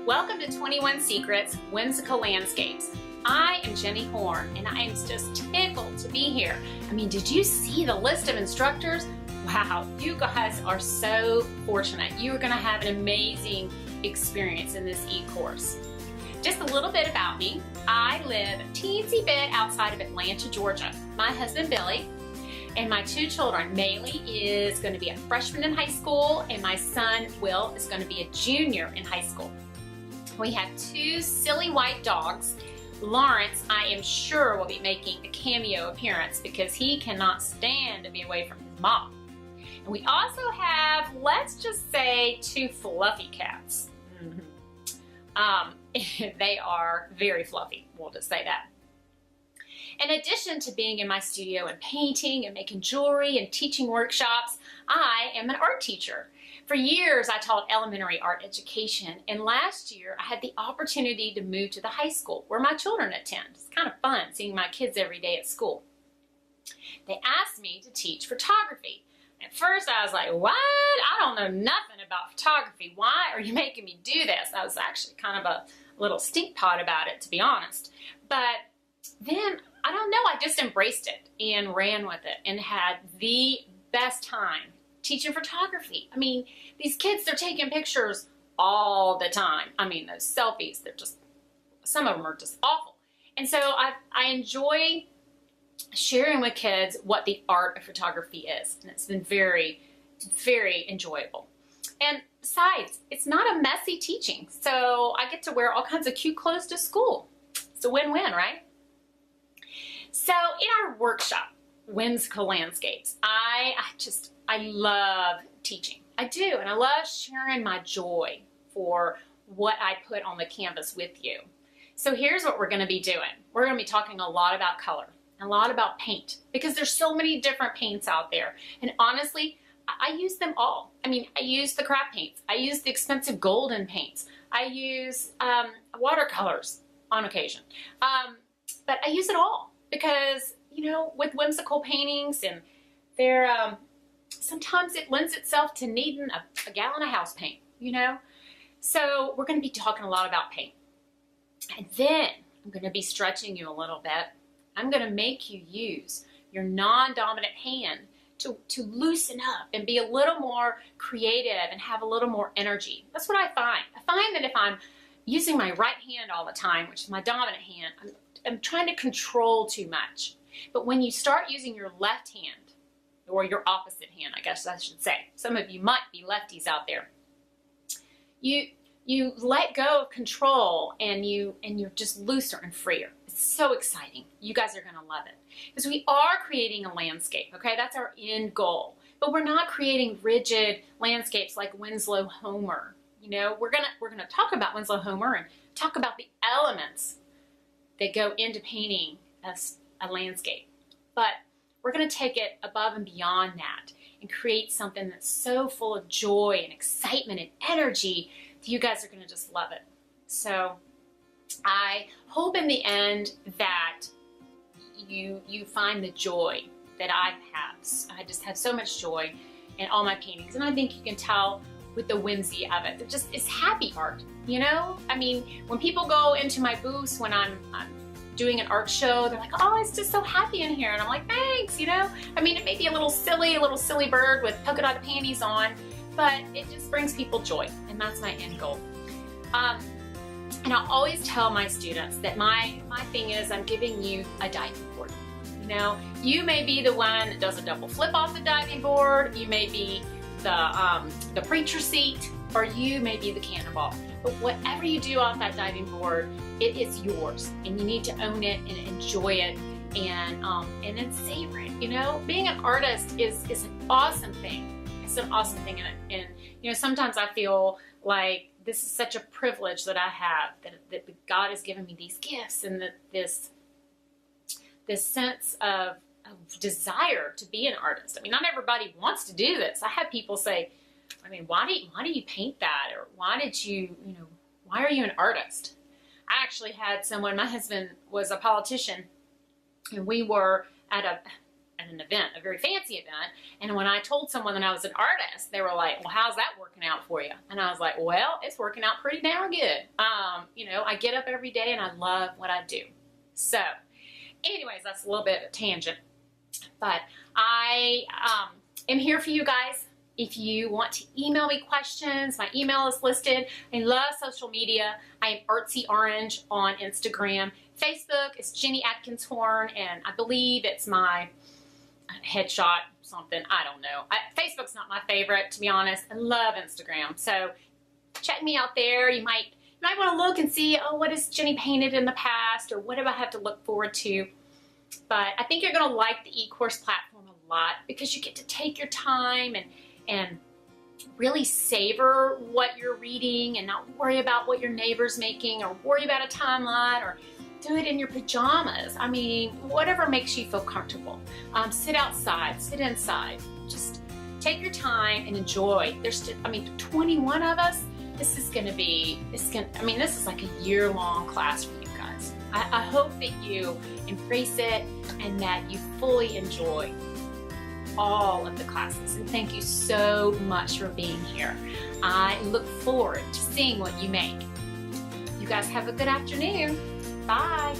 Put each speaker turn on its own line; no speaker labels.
Welcome to 21 Secrets, Whimsical Landscapes. I am Jenny Horn, and I am just tickled to be here. I mean, did you see the list of instructors? Wow, you guys are so fortunate. You are going to have an amazing experience in this e-course. Just a little bit about me. I live a teensy bit outside of Atlanta, Georgia. My husband, Billy, and my two children, Maylee is going to be a freshman in high school, and my son, Will, is going to be a junior in high school. We have two silly white dogs. Lawrence, I am sure, will be making a cameo appearance because he cannot stand to be away from his mom. And we also have, let's just say, two fluffy cats. They are very fluffy, we'll just say that. In addition to being in my studio and painting and making jewelry and teaching workshops, I am an art teacher. For years, I taught elementary art education, and last year, I had the opportunity to move to the high school where my children attend. It's kind of fun seeing my kids every day at school. They asked me to teach photography. At first, I was like, what? I don't know nothing about photography. Why are you making me do this? I was actually kind of a little stink pot about it, to be honest. But then, I don't know, I just embraced it and ran with it and had the best time teaching photography. I mean, these kids, they're taking pictures all the time. I mean, those selfies, they're just, some of them are just awful. And so I enjoy sharing with kids what the art of photography is. And it's been very, very enjoyable. And besides, it's not a messy teaching. So I get to wear all kinds of cute clothes to school. It's a win-win, right? So in our workshop, Whimsical Landscapes, I love teaching. I do, and I love sharing my joy for what I put on the canvas with you. So here's what we're going to be doing. We're going to be talking a lot about color, a lot about paint, because there's so many different paints out there. And honestly, I use them all. I mean, I use the craft paints. I use the expensive golden paints. I use watercolors on occasion. But I use it all because, you know, with whimsical paintings, and they're sometimes it lends itself to needing a gallon of house paint, you know? So we're going to be talking a lot about paint. And then I'm going to be stretching you a little bit. I'm going to make you use your non-dominant hand to loosen up and be a little more creative and have a little more energy. That's what I find. I find that if I'm using my right hand all the time, which is my dominant hand, I'm trying to control too much. But when you start using your left hand, or your opposite hand, I guess I should say. Some of you might be lefties out there. You let go of control and you're just looser and freer. It's so exciting. You guys are going to love it. Because we are creating a landscape, okay? That's our end goal. But we're not creating rigid landscapes like Winslow Homer. You know, we're gonna talk about Winslow Homer and talk about the elements that go into painting a landscape. But we're going to take it above and beyond that and create something that's so full of joy and excitement and energy that you guys are going to just love it. So I hope in the end that you find the joy that I have. I just have so much joy in all my paintings, and I think you can tell with the whimsy of it. It's happy art, you know? I mean, when people go into my booths when I'm doing an art show, they're like, oh, it's just so happy in here. And I'm like, thanks, you know? I mean, it may be a little silly bird with polka dot panties on, but it just brings people joy, and that's my end goal. And I always tell my students that my thing is I'm giving you a diving board. You know, you may be the one that does a double flip off the diving board, you may be the preacher seat, or you may be the cannonball. But whatever you do off that diving board, it is yours, and you need to own it and enjoy it and then savor it. You know, being an artist is an awesome thing. It's an awesome thing, and you know, sometimes I feel like this is such a privilege that I have, that God has given me these gifts and that this sense of desire to be an artist. I mean, not everybody wants to do this. I have people say, I mean, why do you paint that? Or why are you an artist? I actually had someone, my husband was a politician, and we were at a at an event, a very fancy event. And when I told someone that I was an artist, they were like, well, how's that working out for you? And I was like, well, it's working out pretty darn good. You know, I get up every day and I love what I do. So anyways, that's a little bit of a tangent, but I am here for you guys. If you want to email me questions, my email is listed. I love social media. I am Artsy Orange on Instagram. Facebook is Jenny Atkins Horn, and I believe it's my headshot something. I don't know. Facebook's not my favorite, to be honest. I love Instagram. So check me out there. You might want to look and see, oh, what has Jenny painted in the past, or what do I have to look forward to? But I think you're going to like the eCourse platform a lot because you get to take your time and really savor what you're reading and not worry about what your neighbor's making or worry about a timeline or do it in your pajamas. I mean, whatever makes you feel comfortable. Sit outside, sit inside. Just take your time and enjoy. There's, 21 of us. This is like a year-long class for you guys. I hope that you embrace it and that you fully enjoy all of the classes. And thank you so much for being here. I look forward to seeing what you make. You guys have a good afternoon. Bye.